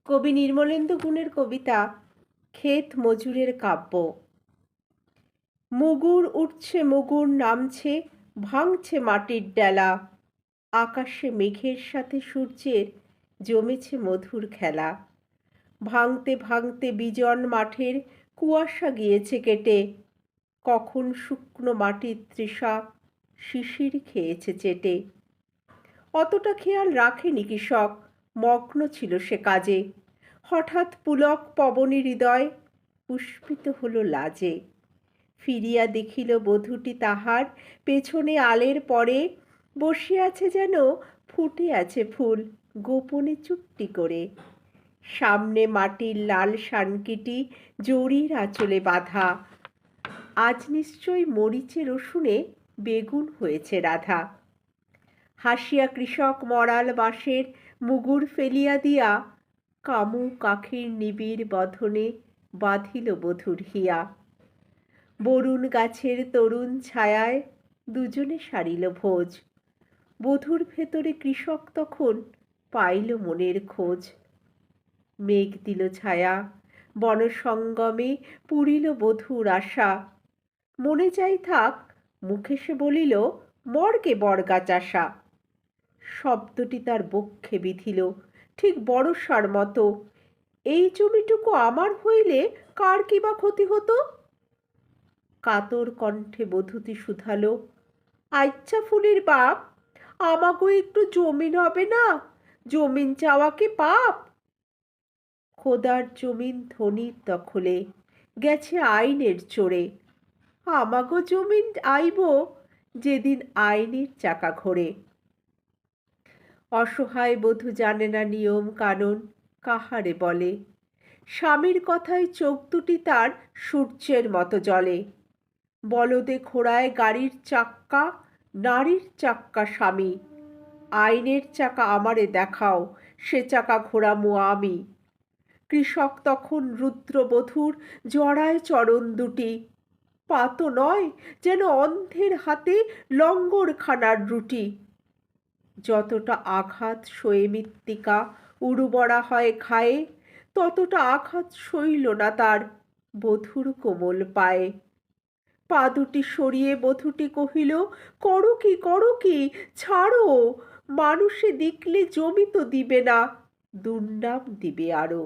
কবি নির্মলেন্দু গুণের কবিতা ক্ষেত মজুরের কাব্য। মুগুর উঠছে, মুগুর নামছে, ভাঙছে মাটির ডেলা, আকাশে মেঘের সাথে সূর্যের জমেছে মধুর খেলা। ভাঙতে ভাঙতে বিজন মাঠের কুয়াশা গিয়েছে কেটে, কখন শুকনো মাটির তৃষা শিশির খেয়েছে চেটে। অতটা খেয়াল রাখেনি কৃষক, মগ্ন ছিল সে কাজে। হঠাৎ পুলক পবনী হৃদয় পুষ্পিত হলো লাজে। ফিরিয়া দেখিল বধূটি তাহার পেছনে আলের পরে, বসে আছে যেন ফুটে আছে ফুল গোপনে চুপটি করে। সামনে মাটির লাল শানকিটি জরির আঁচলে বাঁধা, আজ নিশ্চয় মরিচে রসুনে বেগুন হয়েছে রাধা। হাসিয়া কৃষক মরাল বাঁশের মুগুর ফেলিয়া দিয়া, কামু কাখির নিবিড় বধনে বাঁধিল বধূর হিয়া। বরুণ গাছের তরুণ ছায়ায় দুজনে সারিল ভোজ, বধূর ভেতরে কৃষক তখন পাইল মনের খোঁজ। মেঘ দিল ছায়া, বনসঙ্গমে পুরিল বধূর আশা। মনে যাই থাক, মুখে সে বলিল মর্গে বরগাছ আসা। শব্দটি তার বক্ষে বিঁধিল ঠিক বড়সার মতো, এই জমিটুকু আমার হইলে কার কি বা ক্ষতি হতো। কাতর কণ্ঠে বধূটি শুধালো, আচ্ছা ফুলের বাপ, আমাগো একটু জমিন হবে না? জমিন চাওয়া কি পাপ? খোদার জমিন ধনির দখলে, গেছে আইনের চোরে। আমাগো জমিন আইব যেদিন আইনের চাকা ঘোরে। অসহায় বধূ জানে না নিয়ম কানুন কাহারে বলে, স্বামীর কথায় চোখ দুটি তার সূর্যের মতো জ্বলে। বলদে ঘোড়ায় গাড়ির চাক্কা, নারীর চাক্কা স্বামী। আইনের চাকা আমারে দেখাও, সে চাকা ঘোরামু আমি। কৃষক তখন রুদ্রবধূর জড়ায় চরণ দুটি, পাতো নয় যেন অন্ধের হাতে লঙ্গরখানার রুটি। যতটা আঘাত সয়ে মৃত্তিকা উর্বরা হয় ঘায়ে, ততটা আঘাত সইল না তার বধূর কোমল পায়ে। পা দুটি সরিয়ে বধূটি কহিল, করো কি ছাড়ো, মানুষে দেখলে জমি তো দিবে না, দুর্নাম দিবে আরো।